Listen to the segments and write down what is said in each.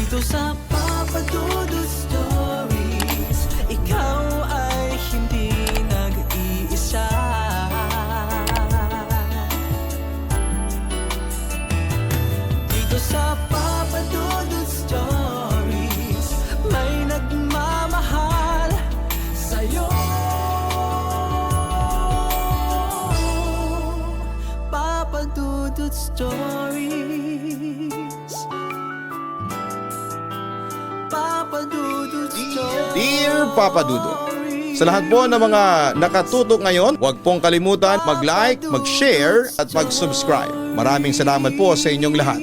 Dito sa Papa Dudut Stories, ikaw ay hindi nag-iisa. Dito sa Papa Dudut Stories, may nagmamahal sa'yo. Papa Dudut Stories, Papa Dudut Stories. Dear Papa Dudut, sa lahat po ng mga nakatutok ngayon, huwag pong kalimutan mag-like, mag-share at mag-subscribe. Maraming salamat po sa inyong lahat.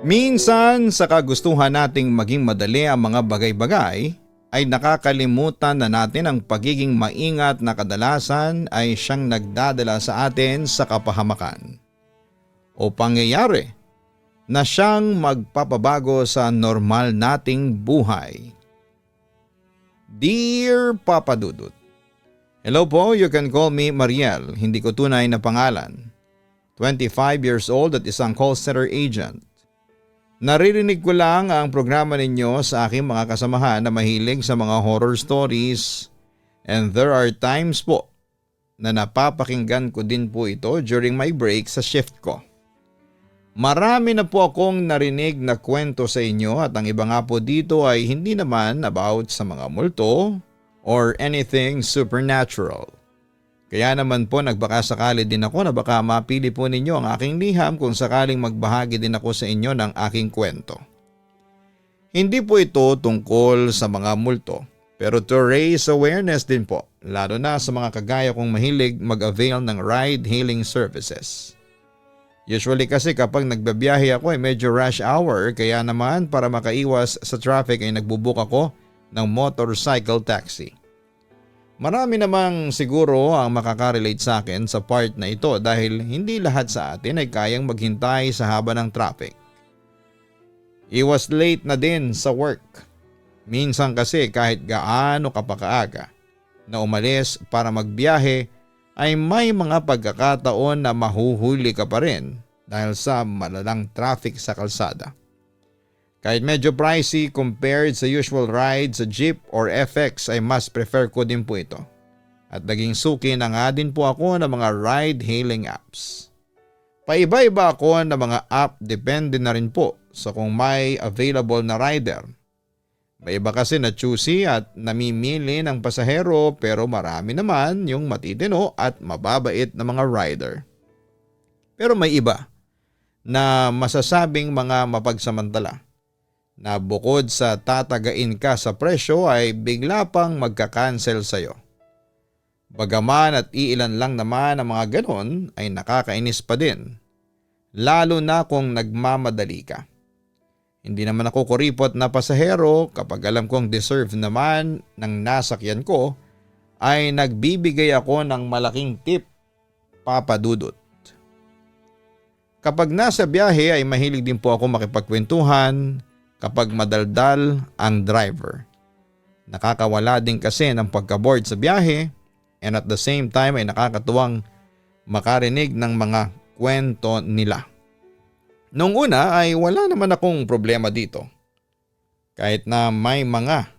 Minsan sa kagustuhan nating maging madali ang mga bagay-bagay, ay nakakalimutan na natin ang pagiging maingat na kadalasan ay siyang nagdadala sa atin sa kapahamakan o pangyayari na siyang magpapabago sa normal nating buhay. Dear Papa Dudut, hello po, you can call me Mariel, hindi ko tunay na pangalan. 25 years old at isang call center agent. Naririnig ko lang ang programa ninyo sa aking mga kasamahan na mahilig sa mga horror stories, and there are times po na napapakinggan ko din po ito during my break sa shift ko. Marami na po akong narinig na kwento sa inyo at ang iba nga po dito ay hindi naman about sa mga multo or anything supernatural. Kaya naman po nagbakasakali din ako na baka mapili po ninyo ang aking liham kung sakaling magbahagi din ako sa inyo ng aking kwento. Hindi po ito tungkol sa mga multo, pero to raise awareness din po, lalo na sa mga kagaya kong mahilig mag-avail ng ride-hailing services. Usually kasi kapag nagbabiyahe ako ay medyo rush hour, kaya naman para makaiwas sa traffic ay nagbubook ako ng motorcycle taxi. Marami namang siguro ang makakarelate sa akin sa part na ito dahil hindi lahat sa atin ay kayang maghintay sa haba ng traffic. I was late na din sa work. Minsan kasi kahit gaano kapakaaga na umalis para magbiyahe ay may mga pagkakataon na mahuhuli ka pa rin dahil sa malalang traffic sa kalsada. Kahit medyo pricey compared sa usual ride sa jeep or FX ay mas prefer ko din po ito. At naging suki na nga din po ako ng mga ride-hailing apps. Paiba-iba ako ng mga app depende na rin po sa kung may available na rider. May iba kasi na choosy at namimili ng pasahero pero marami naman yung matitino at mababait na mga rider. Pero may iba na masasabing mga mapagsamantala na bukod sa tatagain ka sa presyo ay bigla pang magka-cancel sa'yo. Bagaman at iilan lang naman ang mga ganon ay nakakainis pa din, lalo na kung nagmamadali ka. Hindi naman ako kuripot na pasahero kapag alam kong deserve naman ng nasakyan ko ay nagbibigay ako ng malaking tip, Papa Dudut. Kapag nasa biyahe ay mahilig din po ako makipagkwentuhan kapag madaldal ang driver. Nakakawala din kasi ng pagka-board sa biyahe and at the same time ay nakakatuwang makarinig ng mga kwento nila. Noong una ay wala naman akong problema dito. Kahit na may mga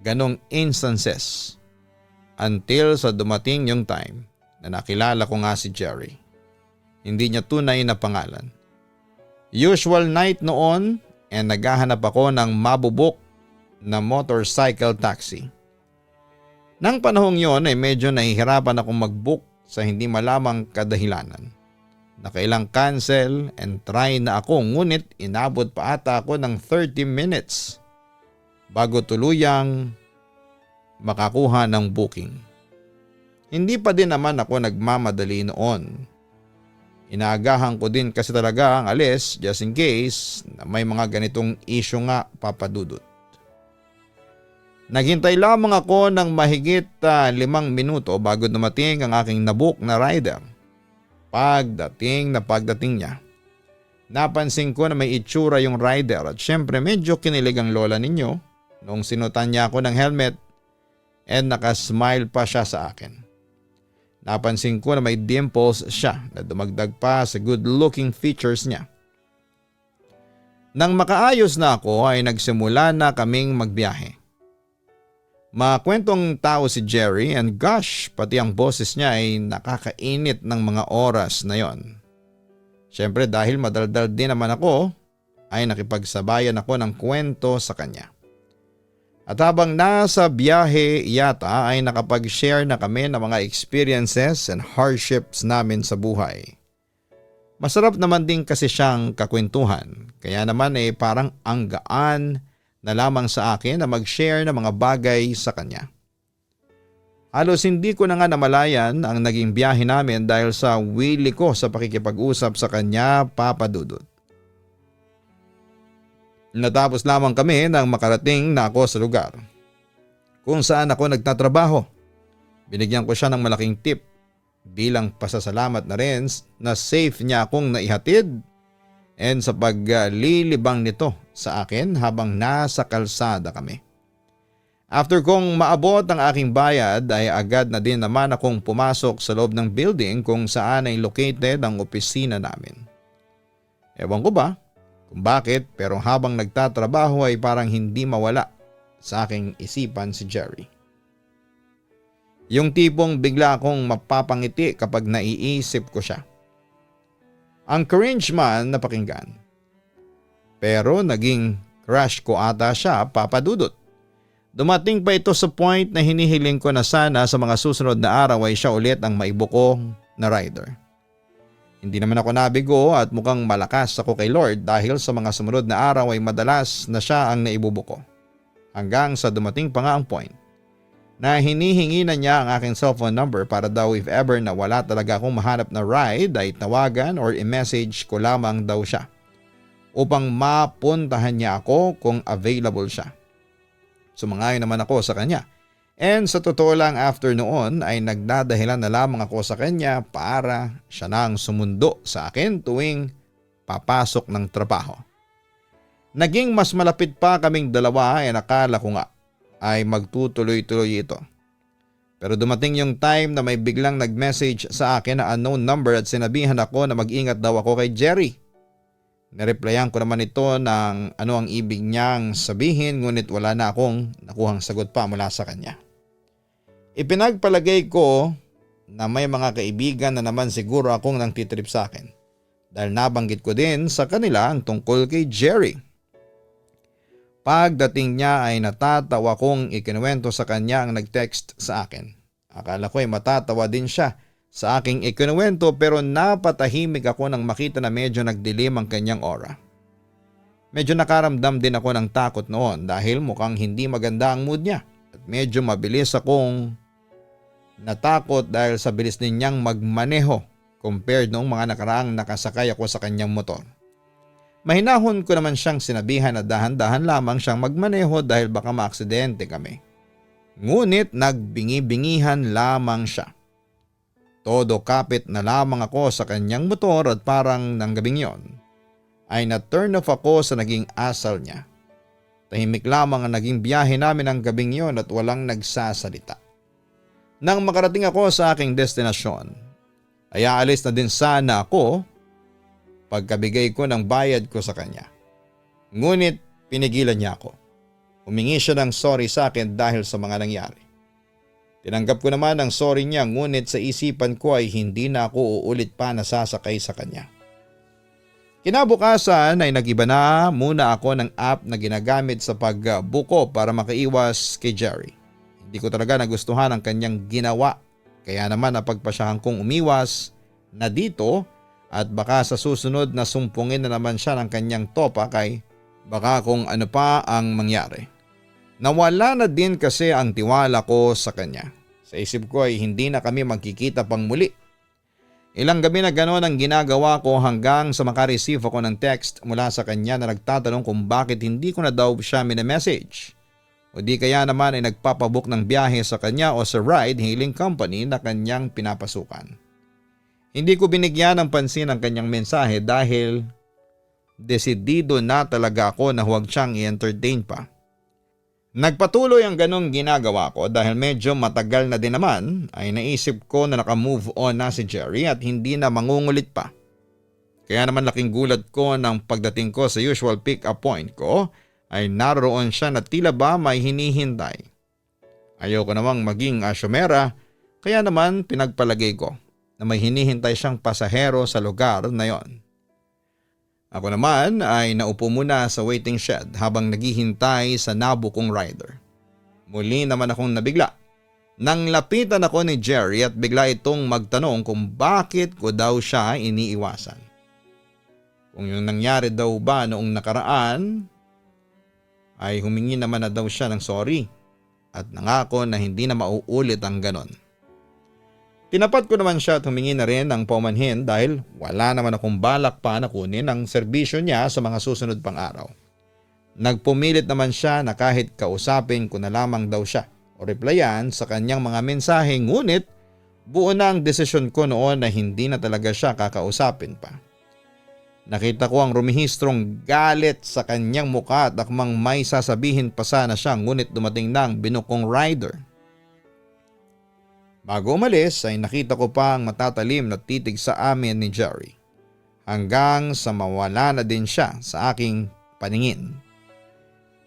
ganong instances until sa dumating yung time na nakilala ko nga si Jerry. Hindi niya tunay na pangalan. Usual night noon and naghahanap ako ng mabubuk na motorcycle taxi. Nang panahong yon ay medyo nahihirapan akong mag-book sa hindi malamang kadahilanan. Nakailang cancel and try na ako ngunit inabot pa ata ako ng 30 minutes bago tuluyang makakuha ng booking. Hindi pa din naman ako nagmamadali noon. Inaagahan ko din kasi talaga ang alis just in case na may mga ganitong issue nga, Papa Dudut. Naghintay lamang ako ng mahigit 5 minuto bago dumating ang aking nabook na rider. Pagdating niya, Napansin ko na may itsura yung rider at syempre medyo kinilig ang lola ninyo nung sinutan niya ako ng helmet and nakasmile pa siya sa akin. Napansin ko na may dimples siya na dumagdag pa sa good looking features niya. Nang makaayos na ako ay nagsimula na kaming magbiyahe. Makwentong tao si Jerry and gosh, pati ang boses niya ay nakakainit ng mga oras na yon. Siyempre dahil madaldal din naman ako, ay nakipagsabayan ako ng kwento sa kanya. At habang nasa biyahe yata ay nakapag-share na kami ng mga experiences and hardships namin sa buhay. Masarap naman din kasi siyang kakwentuhan, kaya naman parang ang gaan na lamang sa akin na mag-share ng mga bagay sa kanya. Halos hindi ko na nga namalayan ang naging biyahe namin dahil sa wili ko sa pakikipag-usap sa kanya, Papa Dudut. Natapos lamang kami nang makarating na ako sa lugar kung saan ako nagtatrabaho. Binigyan ko siya ng malaking tip bilang pasasalamat na rin na safe niya akong naihatid and sa paglilibang nito sa akin habang nasa kalsada kami. After kong maabot ang aking bayad ay agad na din naman akong pumasok sa loob ng building kung saan ay located ang opisina namin. Ewan ko ba kung bakit pero habang nagtatrabaho ay parang hindi mawala sa aking isipan si Jerry. Yung tipong bigla akong mapapangiti kapag naiisip ko siya. Ang cringe man na pakinggan. Pero naging crush ko ata siya, Papa Dudut. Dumating pa ito sa point na hinihiling ko na sana sa mga susunod na araw ay siya ulit ang maibuko na rider. Hindi naman ako nabigo at mukhang malakas ako kay Lord dahil sa mga sumunod na araw ay madalas na siya ang naibubuko. Hanggang sa dumating pa nga ang point na hinihingi na niya ang aking cellphone number para daw if ever na wala talaga akong mahanap na ride ay tawagan or i-message ko lamang daw siya upang mapuntahan niya ako kung available siya. Sumangayon naman ako sa kanya. And sa totoo lang after noon ay nagdadahilan na lamang ako sa kanya para siya nang sumundo sa akin tuwing papasok ng trabaho. Naging mas malapit pa kaming dalawa ay nakala ko nga ay magtutuloy-tuloy ito. Pero dumating yung time na may biglang nag-message sa akin na unknown number at sinabihan ako na mag-ingat daw ako kay Jerry. Nireplyan ko naman ito ng ano ang ibig niyang sabihin ngunit wala na akong nakuhang sagot pa mula sa kanya. Ipinagpalagay ko na may mga kaibigan na naman siguro akong nang titrip sa akin dahil nabanggit ko din sa kanila ang tungkol kay Jerry. Pagdating niya ay natatawa kong ikinuwento sa kanya ang nag-text sa akin. Akala ko ay matatawa din siya sa aking ikinuwento pero napatahimik ako nang makita na medyo nagdilim ang kanyang aura. Medyo nakaramdam din ako ng takot noon dahil mukhang hindi maganda ang mood niya at medyo mabilis akong natakot dahil sa bilis ninyang magmaneho compared noong mga nakaraang nakasakay ako sa kanyang motor. Mahinahon ko naman siyang sinabihan na dahan-dahan lamang siyang magmaneho dahil baka maaksidente kami. Ngunit nagbingi-bingihan lamang siya. Todo kapit na lamang ako sa kanyang motor at parang nang gabing yon ay na-turn off ako sa naging asal niya. Tahimik lamang ang naging biyahe namin ang gabing yon at walang nagsasalita. Nang makarating ako sa aking destinasyon, ay aalis na din sana ako pagkabigay ko ng bayad ko sa kanya. Ngunit pinigilan niya ako. Humingi siya ng sorry sa akin dahil sa mga nangyari. Tinanggap ko naman ang sorry niya ngunit sa isipan ko ay hindi na ako uulit pa nasasakay sa kanya. Kinabukasan ay nagiba na muna ako ng app na ginagamit sa pagbuko para makaiwas kay Jerry. Hindi ko talaga nagustuhan ang kanyang ginawa kaya naman napagpasyahan kong umiwas na dito at baka sa susunod na sumpungin na naman siya ng kanyang topa kay baka kung ano pa ang mangyari. Nawala na din kasi ang tiwala ko sa kanya. Sa isip ko ay hindi na kami magkikita pang muli. Ilang gabi na gano'n ang ginagawa ko hanggang sa makareceive ako ng text mula sa kanya na nagtatanong kung bakit hindi ko na daw siya message. O di kaya naman ay nagpapabook ng biyahe sa kanya o sa ride hailing company na kanyang pinapasukan. Hindi ko binigyan ng pansin ang kanyang mensahe dahil desidido na talaga ako na huwag siyang i-entertain pa. Nagpatuloy ang ganong ginagawa ko dahil medyo matagal na din naman ay naisip ko na naka-move on na si Jerry at hindi na mangungulit pa. Kaya naman laking gulat ko nang pagdating ko sa usual pick-up point ko ay naroon siya na tila ba may hinihintay. Ayoko namang maging asyomera kaya naman pinagpalagay ko na may hinihintay siyang pasahero sa lugar na yon. Ako naman ay naupo muna sa waiting shed habang naghihintay sa nabo kong rider. Muli naman akong nabigla. Nang lapitan ako ni Jerry at bigla itong magtanong kung bakit ko daw siya iniiwasan. Kung yung nangyari daw ba noong nakaraan ay humingi naman na daw siya ng sorry at nangako na hindi na mauulit ang ganon. Tinapat ko naman siya at humingi na rin ng paumanhin dahil wala naman akong balak pa na kunin ang serbisyo niya sa mga susunod pang araw. Nagpumilit naman siya na kahit kausapin ko na lamang daw siya o replyan sa kanyang mga mensahe, ngunit buo na ang desisyon ko noon na hindi na talaga siya kakausapin pa. Nakita ko ang rumihistrong galit sa kanyang mukha at akmang may sasabihin pa sana siya, ngunit dumating na ang binukong rider. Bago umalis ay nakita ko pa ang matatalim na titig sa amin ni Jerry hanggang sa mawala na din siya sa aking paningin.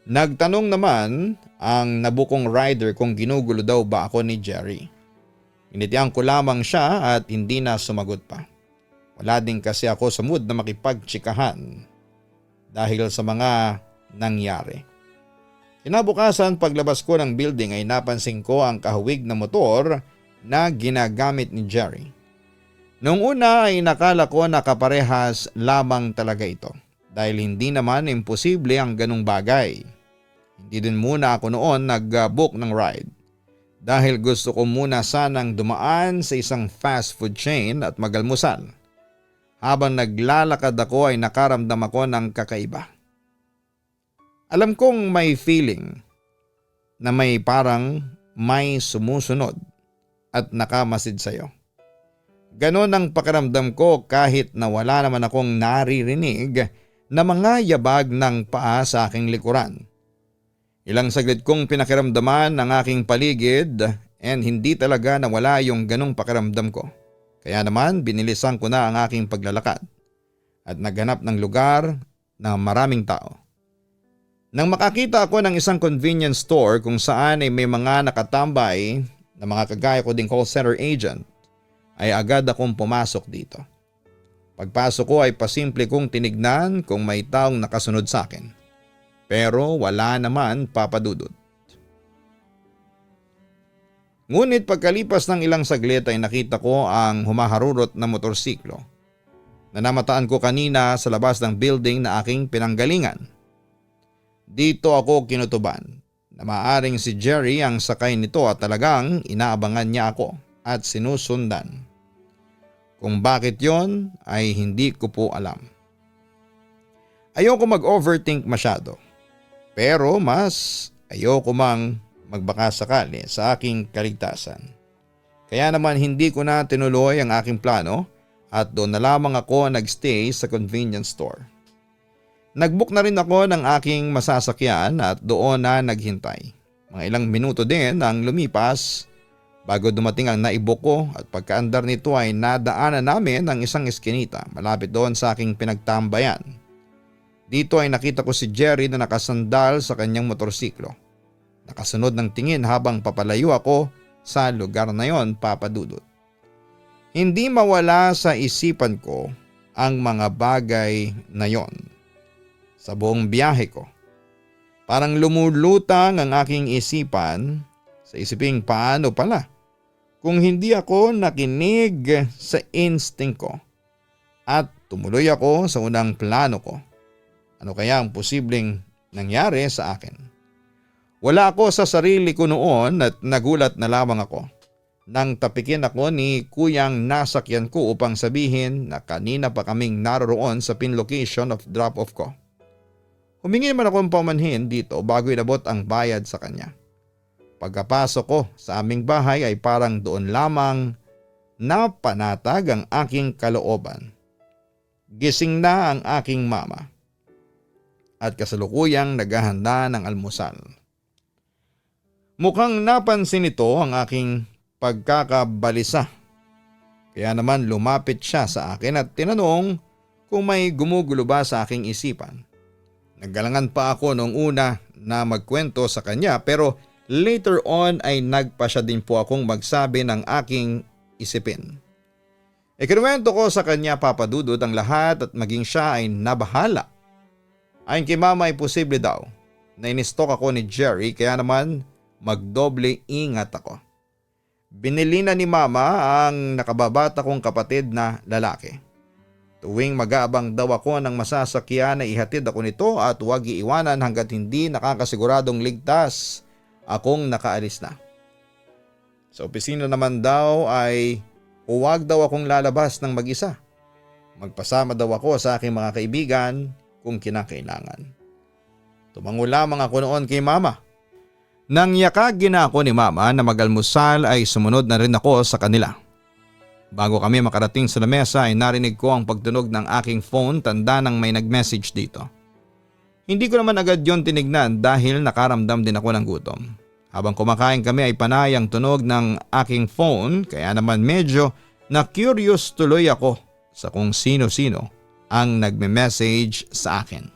Nagtanong naman ang nabukong rider kung ginugulo daw ba ako ni Jerry. Initian ko lamang siya at hindi na sumagot pa. Wala din kasi ako sa mood na makipagtsikahan dahil sa mga nangyari. Kinabukasan paglabas ko ng building ay napansin ko ang kahawig na motor na ginagamit ni Jerry. Noong una ay nakala ko na kaparehas lamang talaga ito dahil hindi naman imposible ang ganung bagay. Hindi din muna ako noon nag-book ng ride dahil gusto ko muna sanang dumaan sa isang fast food chain at magalmusal. Habang naglalakad ako ay nakaramdam ako ng kakaiba. Alam kong may feeling na may parang may sumusunod at nakamasid sa'yo. Ganon ang pakiramdam ko kahit na wala naman akong naririnig na mga yabag ng paa sa aking likuran. Ilang saglit kong pinakiramdaman ang aking paligid and hindi talaga nawala yung ganong pakiramdam ko. Kaya naman binilisan ko na ang aking paglalakad at naghanap ng lugar na maraming tao. Nang makakita ako ng isang convenience store kung saan ay may mga nakatambay na mga kagaya ko ding call center agent, ay agad akong pumasok dito. Pagpasok ko ay pasimple kong tinignan kung may taong nakasunod sa akin. Pero wala naman, papadudot. Ngunit pagkalipas ng ilang saglit ay nakita ko ang humaharurot na motorsiklo na namataan ko kanina sa labas ng building na aking pinanggalingan. Dito ako kinutuban na maaring si Jerry ang sakay nito at talagang inaabangan niya ako at sinusundan. Kung bakit yon ay hindi ko po alam. Ayoko mag-overthink masyado, pero mas ayoko mang magbaka sakali sa aking kaligtasan. Kaya naman hindi ko na tinuloy ang aking plano at doon na lamang ako nagstay sa convenience store. Nagbook na rin ako ng aking masasakyan at doon na naghintay. Mga ilang minuto din ang lumipas bago dumating ang naibook ko at pagkaandar nito ay nadaanan namin ang isang eskinita malapit doon sa aking pinagtambayan. Dito ay nakita ko si Jerry na nakasandal sa kanyang motorsiklo. Nakasunod ng tingin habang papalayo ako sa lugar na yon, papadudot. Hindi mawala sa isipan ko ang mga bagay na yon. Sa buong biyahe ko, parang lumulutang ang aking isipan sa isiping paano pala kung hindi ako nakinig sa instinct ko at tumuloy ako sa unang plano ko. Ano kaya ang posibleng nangyari sa akin? Wala ako sa sarili ko noon at nagulat na lamang ako nang tapikin ako ni kuyang nasakyan ko upang sabihin na kanina pa kaming naroroon sa pin location of drop-off ko. Humingi naman akong pamanhin dito bago inabot ang bayad sa kanya. Pagkapasok ko sa aming bahay ay parang doon lamang napanatag ang aking kalooban. Gising na ang aking mama at kasalukuyang naghahanda ng almusal. Mukhang napansin nito ang aking pagkakabalisa. Kaya naman lumapit siya sa akin at tinanong kung may gumugulo ba sa aking isipan. Naggalangan pa ako noong una na magkwento sa kanya pero later on ay nagpa siya din po akong magsabi ng aking isipin. Ikinuwento ko sa kanya, Papa Dudut, ang lahat at maging siya ay nabahala. Ayon kay Mama ay posible daw na inistok ako ni Jerry kaya naman magdoble ingat ako. Binili na ni Mama ang nakababata kong kapatid na lalaki. Tuwing mag-aabang daw ako ng masasakyan na ihatid ako nito at huwag iiwanan hanggat hindi nakakasiguradong ligtas akong nakaalis na. Sa opisina naman daw ay huwag daw akong lalabas ng mag-isa. Magpasama daw ako sa aking mga kaibigan kung kinakailangan. Tumango lamang ako noon kay Mama. Nang yakagin na ako ni Mama na mag-almusal ay sumunod na rin ako sa kanila. Bago kami makarating sa lamesa ay narinig ko ang pagtunog ng aking phone, tanda ng may nag-message dito. Hindi ko naman agad yon tinignan dahil nakaramdam din ako ng gutom. Habang kumakain kami ay panay ang tunog ng aking phone kaya naman medyo na-curious tuloy ako sa kung sino-sino ang nagme-message sa akin.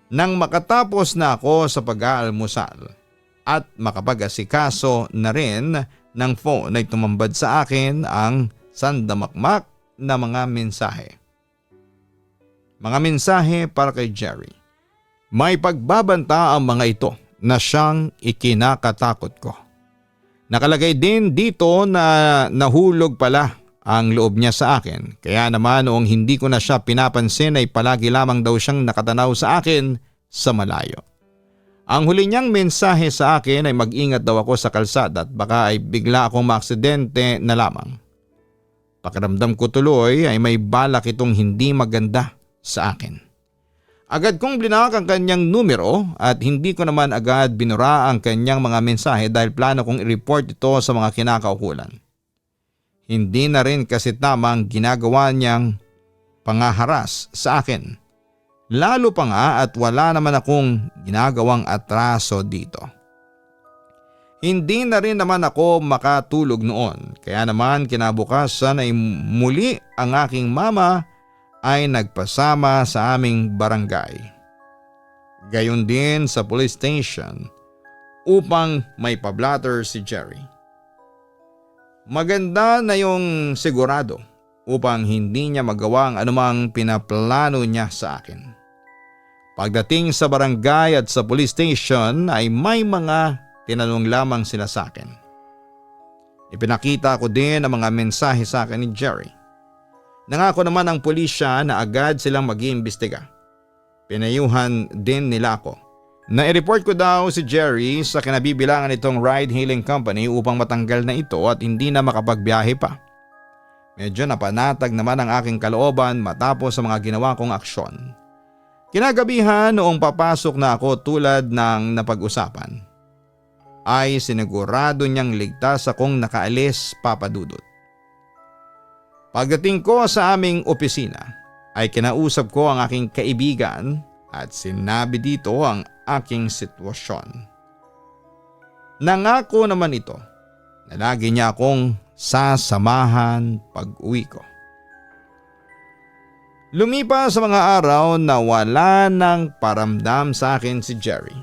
Nang makatapos na ako sa pag-aalmusal at makapag-asikaso na rin ng phone ay tumambad sa akin ang sandamakmak na mga mensahe. Mga mensahe para kay Jerry. May pagbabanta ang mga ito na siyang ikinakatakot ko. Nakalagay din dito na nahulog pala ang loob niya sa akin. Kaya naman noong hindi ko na siya pinapansin ay palagi lamang daw siyang nakatanaw sa akin sa malayo. Ang huli niyang mensahe sa akin ay mag-ingat daw ako sa kalsada at baka ay bigla akong maaksidente na lamang. Pakiramdam ko tuloy ay may balak itong hindi maganda sa akin. Agad kong blinak ang kanyang numero at hindi ko naman agad binura ang kanyang mga mensahe dahil plano kong i-report ito sa mga kinakaukulan. Hindi na rin kasi tama ang ginagawa niyang pangaharas sa akin. Lalo pa nga at wala naman akong ginagawang atraso dito. Hindi na rin naman ako makatulog noon kaya naman kinabukasan ay muli ang aking mama ay nagpasama sa aming barangay. Gayon din sa police station upang may pablatter si Jerry. Maganda na yung sigurado upang hindi niya magawa ang anumang pinaplano niya sa akin. Pagdating sa barangay at sa police station ay may mga tinanong lamang sila sa akin. Ipinakita ko din ang mga mensahe sa akin ni Jerry. Nangako naman ang pulisya na agad silang mag-iimbestiga. Pinayuhan din nila ako. Na-report ko daw si Jerry sa kinabibilangan nitong ride-hailing company upang matanggal na ito at hindi na makapagbiyahe pa. Medyo napanatag naman ang aking kalooban matapos sa mga ginawa kong aksyon. Kinagabihan noong papasok na ako tulad ng napag-usapan, ay sinigurado niyang ligtas akong nakaalis, Papa Dudut. Pagdating ko sa aming opisina ay kinausap ko ang aking kaibigan at sinabi dito ang aking sitwasyon. Nangako naman ito na lagi niya akong sasamahan pag-uwi ko. Lumipas sa mga araw na wala nang paramdam sa akin si Jerry.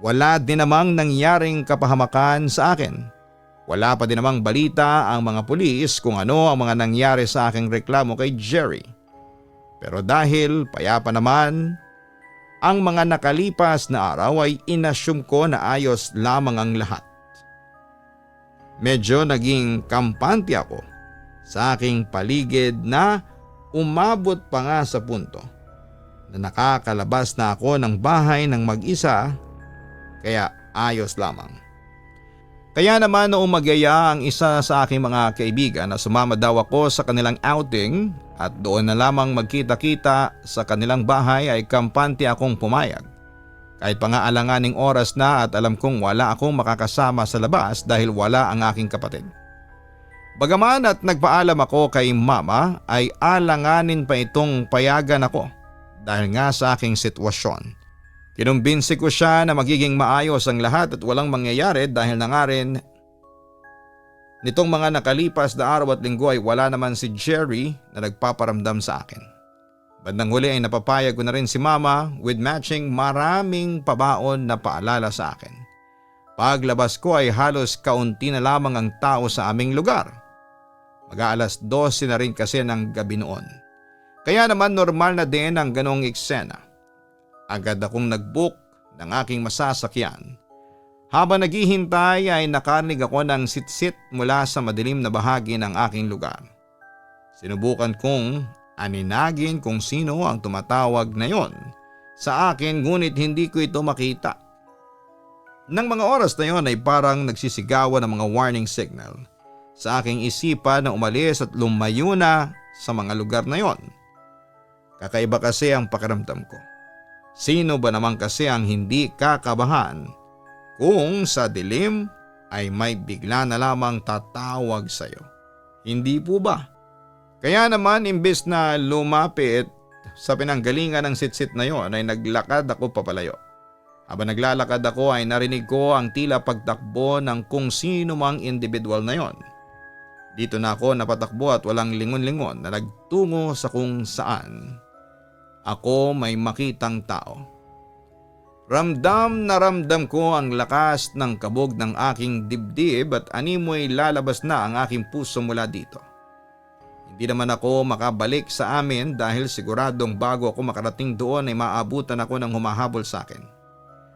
Wala din namang nangyaring kapahamakan sa akin. Wala pa din namang balita ang mga pulis kung ano ang mga nangyari sa aking reklamo kay Jerry. Pero dahil payapa naman ang mga nakalipas na araw ay inassume ko na ayos lamang ang lahat. Medyo naging kampante ako sa aking paligid na umabot pa nga sa punto na nakakalabas na ako ng bahay ng mag-isa kaya ayos lamang. Kaya naman noong magyaya ang isa sa aking mga kaibigan na sumama daw ako sa kanilang outing at doon na lamang magkita-kita sa kanilang bahay ay kampante akong pumayag. Kahit pa nga alanganing oras na at alam kong wala akong makakasama sa labas dahil wala ang aking kapatid. Bagaman at nagpaalam ako kay Mama ay alanganin pa itong payagan ako dahil nga sa aking sitwasyon. Kinumbinsi ko siya na magiging maayos ang lahat at walang mangyayari dahil na nga rin nitong mga nakalipas na araw at linggo ay wala naman si Jerry na nagpaparamdam sa akin. Bandang huli ay napapayag ko na rin si Mama with matching maraming pabaon na paalala sa akin. Paglabas ko ay halos kaunti na lamang ang tao sa aming lugar. Mag-aalas 12 na rin kasi ng gabi noon. Kaya naman normal na din ang ganong eksena. Agad akong nag-book ng aking masasakyan. Habang naghihintay ay nakarinig ako ng sitsit mula sa madilim na bahagi ng aking lugar. Sinubukan kong aninagin kung sino ang tumatawag na yon sa akin ngunit hindi ko ito makita. Nang mga oras na yon ay parang nagsisigawan ng mga warning signal sa aking isipan na umalis at lumayo na sa mga lugar na yon. Kakaiba kasi ang pakiramdam ko. Sino ba naman kasi ang hindi kakabahan kung sa dilim ay may bigla na lamang tatawag sa iyo? Hindi po ba? Kaya naman imbes na lumapit sa pinanggalingan ng sitsit na yon ay naglakad ako papalayo. Habang naglalakad ako ay narinig ko ang tila pagtakbo ng kung sino mang individual na yon. Dito na ako napatakbo at walang lingon-lingon na nagtungo sa kung saan ako may makitang tao. Ramdam na ramdam ko ang lakas ng kabog ng aking dibdib at animoy lalabas na ang aking puso mula dito. Hindi naman ako makabalik sa amin dahil siguradong bago ako makarating doon ay maabutan ako ng humahabol sa akin.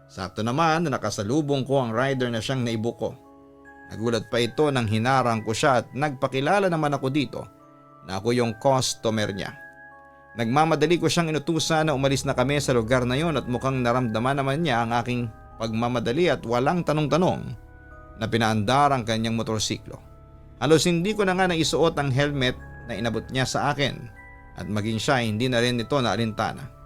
Sakto naman na nakasalubong ko ang rider na siyang naibuko. Nagulat pa ito nang hinarang ko siya at nagpakilala naman ako dito na ako yung customer niya. Nagmamadali ko siyang inutusan na umalis na kami sa lugar na yon at mukhang naramdaman naman niya ang aking pagmamadali at walang tanong-tanong na pinaandar ang kanyang motorsiklo. Halos hindi ko na nga naisuot ang helmet na inabot niya sa akin at maging siya hindi na rin ito naalintana.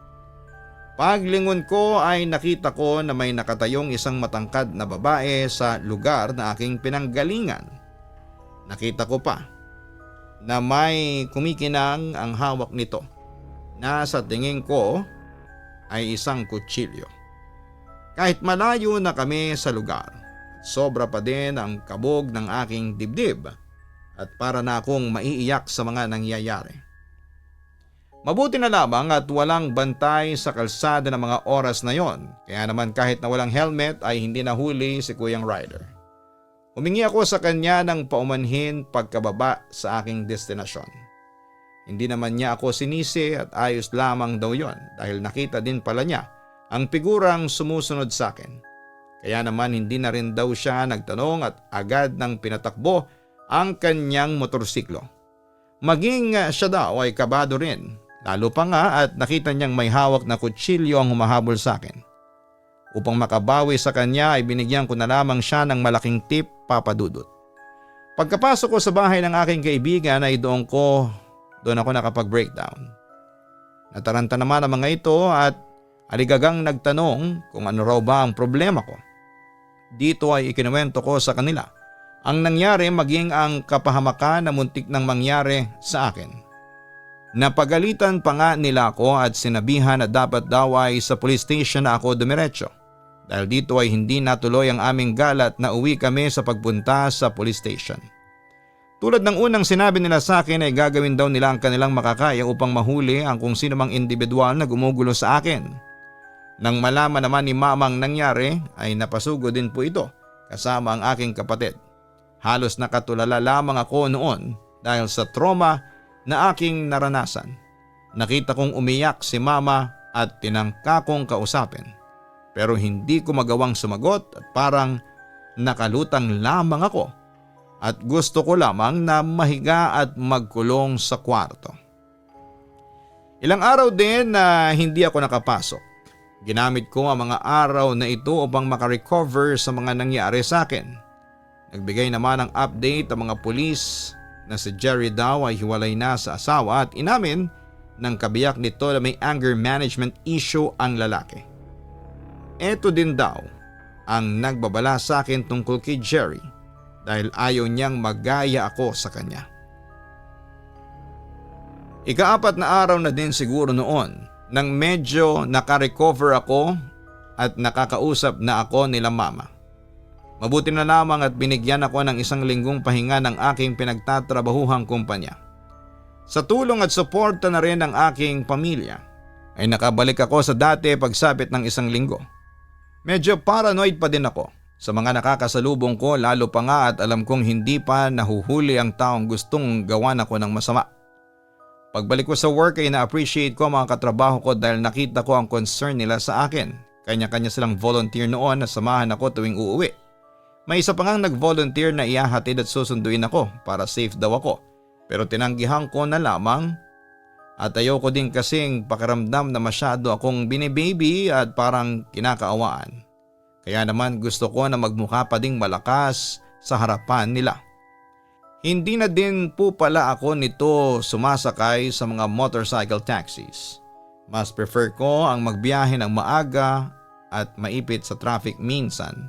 Paglingon ko ay nakita ko na may nakatayong isang matangkad na babae sa lugar na aking pinanggalingan. Nakita ko pa na may kumikinang ang hawak nito na sa tingin ko ay isang kutsilyo. Kahit malayo na kami sa lugar, sobra pa din ang kabog ng aking dibdib at para na akong maiiyak sa mga nangyayari. Mabuti na lamang at walang bantay sa kalsada ng mga oras na yon, kaya naman kahit na walang helmet ay hindi nahuli si Kuyang Rider. Humingi ako sa kanya ng paumanhin pagkababa sa aking destinasyon. Hindi naman niya ako sinisi at ayos lamang daw yon dahil nakita din pala niya ang figurang sumusunod sa akin. Kaya naman hindi na rin daw siya nagtanong at agad nang pinatakbo ang kanyang motorsiklo. Maging siya daw ay kabado rin, lalo pa nga at nakita niyang may hawak na kutsilyo ang humahabol sa akin. Upang makabawi sa kanya ay binigyan ko na lamang siya ng malaking tip, Papa Dudut. Pagkapasok ko sa bahay ng aking kaibigan ay doon ako nakapag-breakdown. Nataranta naman ang mga ito at aligagang nagtanong kung ano raw ba ang problema ko. Dito ay ikinuwento ko sa kanila ang nangyari maging ang kapahamakan na muntik nang mangyari sa akin. Napagalitan pa nga nila ako at sinabihan na dapat daw ay sa police station na ako dumiretso. Dahil dito ay hindi natuloy ang aming galat na uwi kami sa pagpunta sa police station. Tulad ng unang sinabi nila sa akin ay gagawin daw nila ang kanilang makakaya upang mahuli ang kung sino mang individual na gumugulo sa akin. Nang malaman naman ni Mama ang nangyari ay napasugo din po ito kasama ang aking kapatid. Halos nakatulala lamang ako noon dahil sa trauma na aking naranasan. Nakita kong umiyak si Mama at tinangka kong kausapin. Pero hindi ko magawang sumagot at parang nakalutang lamang ako. At gusto ko lamang na mahiga at magkulong sa kwarto. Ilang araw din na hindi ako nakapasok. Ginamit ko ang mga araw na ito upang makarecover sa mga nangyari sa akin. Nagbigay naman ng update ang mga pulis na si Jerry daw ay hiwalay na sa asawa at inamin ng kabiyak nito na may anger management issue ang lalaki. Ito din daw ang nagbabala sa akin tungkol kay Jerry. Dahil ayaw niyang magaya ako sa kanya. Ika-4 na araw na din siguro noon nang medyo nakarecover ako at nakakausap na ako nila mama. Mabuti na lamang at binigyan ako ng 1 linggong pahinga ng aking pinagtatrabahuhang kumpanya. Sa tulong at suporta na rin ng aking pamilya ay nakabalik ako sa dati pagsapit ng 1 linggo. Medyo paranoid pa din ako sa mga nakakasalubong ko, lalo pa nga at alam kong hindi pa nahuhuli ang taong gustong gawan ako ng masama. Pagbalik ko sa work ay na-appreciate ko ang mga katrabaho ko dahil nakita ko ang concern nila sa akin. Kanya-kanya silang volunteer noon na samahan ako tuwing uuwi. May isa pa ngang nag-volunteer na ihahatid at susunduin ako para safe daw ako. Pero tinanggihan ko na lamang at ayoko din kasing pakiramdam na masyado akong binibaby at parang kinakaawaan. Kaya naman gusto ko na magmukha pa ding malakas sa harapan nila. Hindi na din po pala ako nito sumasakay sa mga motorcycle taxis. Mas prefer ko ang magbiyahe ng maaga at maipit sa traffic minsan.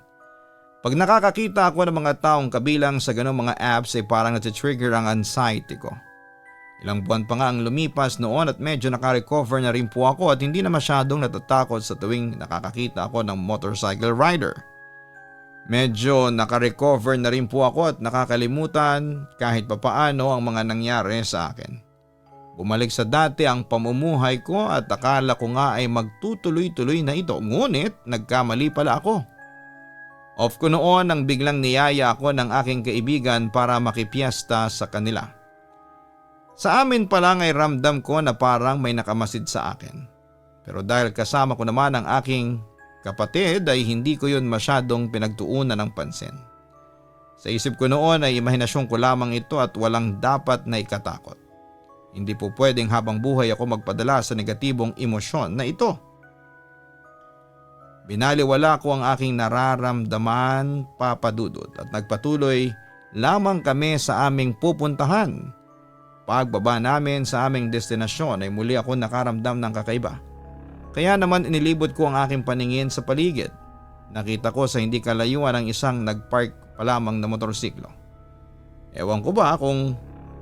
Pag nakakakita ako ng mga taong kabilang sa ganong mga apps ay parang nati-trigger ang anxiety ko. Ilang buwan pa nga ang lumipas noon at medyo nakarecover na rin po ako at hindi na masyadong natatakot sa tuwing nakakakita ako ng motorcycle rider. Medyo nakarecover na rin po ako at nakakalimutan kahit papaano ang mga nangyari sa akin. Bumalik sa dati ang pamumuhay ko at akala ko nga ay magtutuloy-tuloy na ito, ngunit nagkamali pala ako. Off ko noon nang biglang niyaya ako ng aking kaibigan para makipiesta sa kanila. Sa amin pa lang ay ramdam ko na parang may nakamasid sa akin. Pero dahil kasama ko naman ang aking kapatid ay hindi ko yun masyadong pinagtuunan ng pansin. Sa isip ko noon ay imahinasyon ko lamang ito at walang dapat na ikatakot. Hindi po pwedeng habang buhay ako magpadala sa negatibong emosyon na ito. Binaliwala ko ang aking nararamdaman, Papa Dudut, at nagpatuloy lamang kami sa aming pupuntahan. Pagbaba namin sa aming destinasyon ay muli ako nakaramdam ng kakaiba. Kaya naman inilibot ko ang aking paningin sa paligid. Nakita ko sa hindi kalayuan ang isang nagpark pa lamang na motorsiklo. Ewan ko ba kung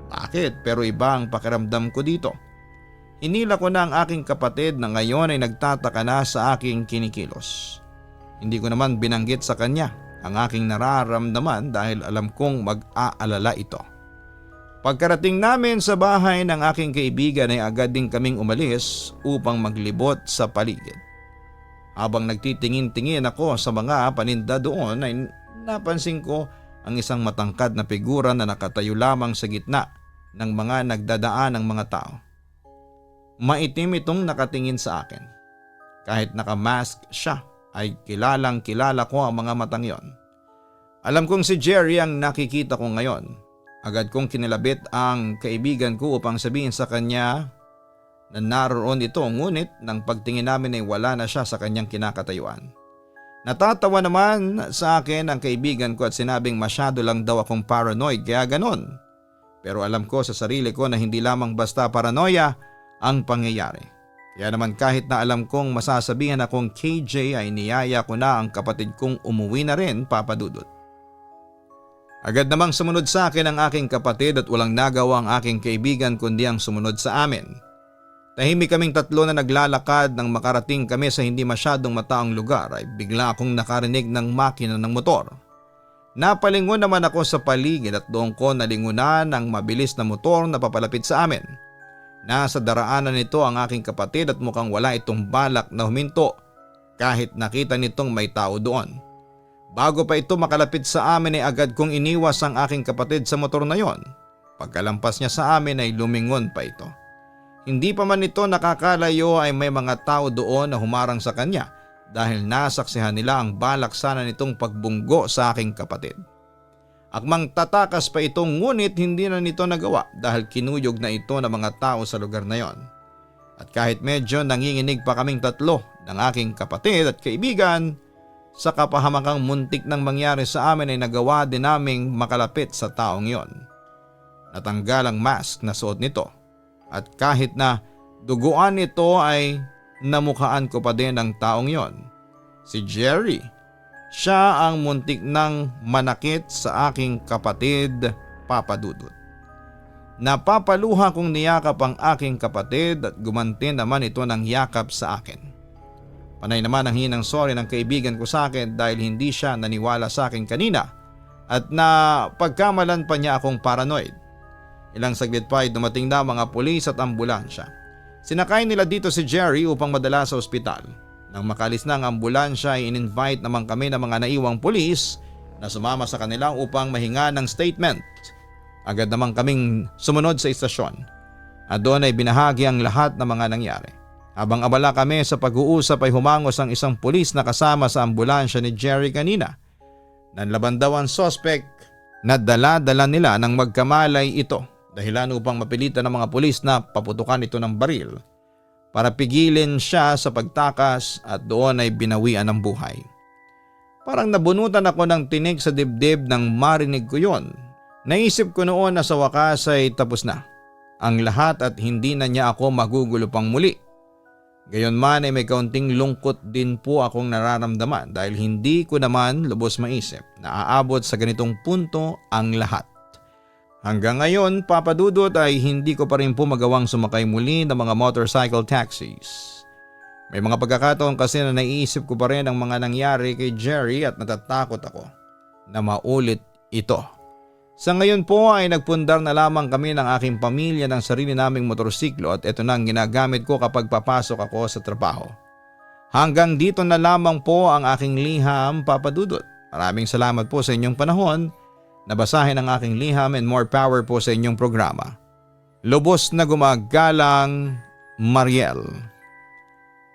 bakit pero iba ang pakiramdam ko dito. Hinila ko na ang aking kapatid na ngayon ay nagtataka na sa aking kinikilos. Hindi ko naman binanggit sa kanya ang aking nararamdaman dahil alam kong mag-aalala ito. Pagkarating namin sa bahay ng aking kaibigan ay agad din kaming umalis upang maglibot sa paligid. Habang nagtitingin-tingin ako sa mga paninda doon ay napansin ko ang isang matangkad na figura na nakatayo lamang sa gitna ng mga nagdadaan ng mga tao. Maitim itong nakatingin sa akin. Kahit nakamask siya ay kilalang kilala ko ang mga matang yon. Alam kong si Jerry ang nakikita ko ngayon. Agad kong kinilabit ang kaibigan ko upang sabihin sa kanya na naroon ito, ngunit nang pagtingin namin ay wala na siya sa kanyang kinakatayuan. Natatawa naman sa akin ang kaibigan ko at sinabing masyado lang daw akong paranoid kaya ganon. Pero alam ko sa sarili ko na hindi lamang basta paranoia ang pangyayari. Kaya naman kahit na alam kong masasabihan akong KJ ay niyaya ko na ang kapatid kong umuwi na rin, Papa Dudut. Agad namang sumunod sa akin ang aking kapatid at walang nagawa ang aking kaibigan kundi ang sumunod sa amin. Tahimik kaming tatlo na naglalakad nang makarating kami sa hindi masyadong mataong lugar ay bigla akong nakarinig ng makina ng motor. Napalingon naman ako sa paligid at doon ko nalingunan ang mabilis na motor na papalapit sa amin. Nasa daraanan nito ang aking kapatid at mukhang wala itong balak na huminto kahit nakita nitong may tao doon. Bago pa ito makalapit sa amin ay agad kong iniwas ang aking kapatid sa motor na yon. Pagkalampas niya sa amin ay lumingon pa ito. Hindi pa man ito nakakalayo ay may mga tao doon na humarang sa kanya dahil nasaksihan nila ang balak sana nitong pagbunggo sa aking kapatid. Akmang tatakas pa ito ngunit hindi na nito nagawa dahil kinuyog na ito ng mga tao sa lugar na yon. At kahit medyo nanginginig pa kaming tatlo ng aking kapatid at kaibigan, sa kapahamakang muntik nang mangyari sa amin ay nagawa din naming makalapit sa taong yon. Natanggal ang mask na suot nito at kahit na duguan nito ay namukhaan ko pa din ang taong yon. Si Jerry. Siya ang muntik nang manakit sa aking kapatid, Papa Dudut. Napapaluha kong niyakap ang aking kapatid at gumanti naman ito ng yakap sa akin. Panay naman ang hinang sorry ng kaibigan ko sa akin dahil hindi siya naniwala sa akin kanina at na pagkamalan pa niya akong paranoid. Ilang saglit pa ay dumating na mga pulis at ambulansya. Sinakay nila dito si Jerry upang madala sa ospital. Nang makalis na ang ambulansya ay in-invite naman kami ng mga naiwang pulis na sumama sa kanila upang mahinga ng statement. Agad naman kaming sumunod sa istasyon at doon ay binahagi ang lahat ng mga nangyari. Habang abala kami sa pag-uusap ay humangos ang isang pulis na kasama sa ambulansya ni Jerry kanina. Nanlaban daw ang suspect na dala-dala nila nang magkamalay ito dahilan upang mapilitan ng mga pulis na paputukan ito ng baril para pigilin siya sa pagtakas at doon ay binawian ng buhay. Parang nabunutan ako ng tinik sa dibdib nang marinig ko yon. Naisip ko noon na sa wakas ay tapos na ang lahat at hindi na niya ako magugulo pang muli. Gayunman ay may kaunting lungkot din po akong nararamdaman dahil hindi ko naman lubos maisip na aabot sa ganitong punto ang lahat. Hanggang ngayon, Papa Dudut, ay hindi ko pa rin po magawang sumakay muli ng mga motorcycle taxis. May mga pagkakataon kasi na naiisip ko pa rin ang mga nangyari kay Jerry at natatakot ako na maulit ito. Sa ngayon po ay nagpundar na lamang kami ng aking pamilya ng sarili naming motorsiklo at ito na ang ginagamit ko kapag papasok ako sa trabaho. Hanggang dito na lamang po ang aking liham, Papa Dudut. Maraming salamat po sa inyong panahon. Nabasahin ang aking liham and more power po sa inyong programa. Lubos na gumagalang, Mariel.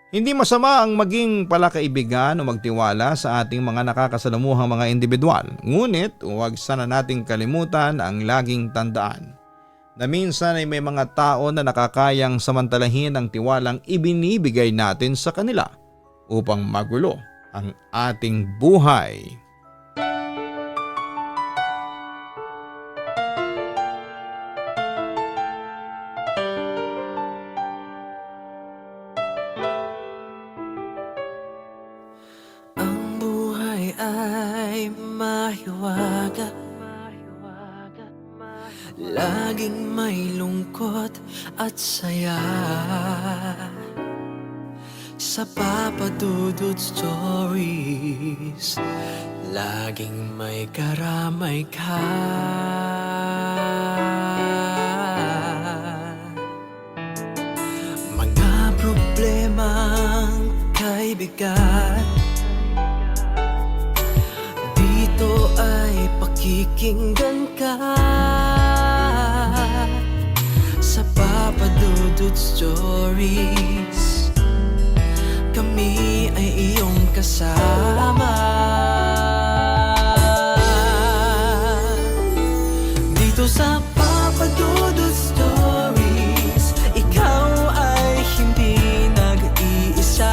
Hindi masama ang maging palakaibigan o magtiwala sa ating mga nakakasalamuhang mga individual. Ngunit huwag sana nating kalimutan ang laging tandaan na minsan ay may mga tao na nakakayang samantalahin ang tiwalang ibinibigay natin sa kanila upang magulo ang ating buhay. Ay mahiwaga, laging may lungkot at saya. Sa Papa Dudut Stories, laging may karamay ka. Mga problemang kaibigan, dito ay pakikinggan ka. Sa Papa Dudut Stories, kami ay iyong kasama. Dito sa Papa Dudut Stories, ikaw ay hindi nag-iisa.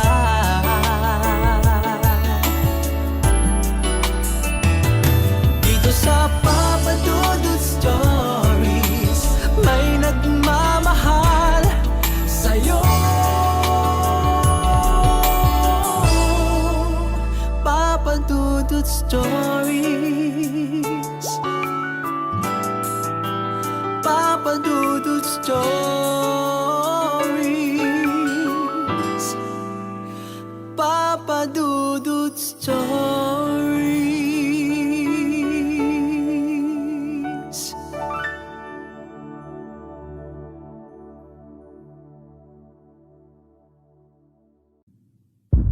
Sa Papa Dudut Stories, may nagmamahal sa'yo. Papa Dudut Stories, Papa Dudut Stories, Papa Dudut Stories.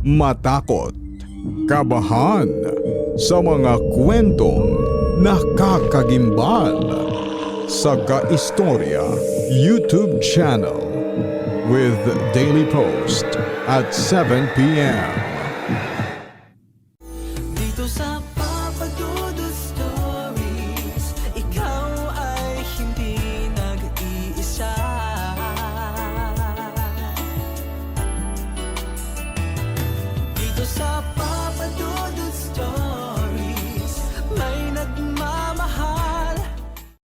Matakot, kabahan sa mga kwentong nakakagimbal sa Ka-Istorya YouTube channel with daily post at 7 p.m. Dito sa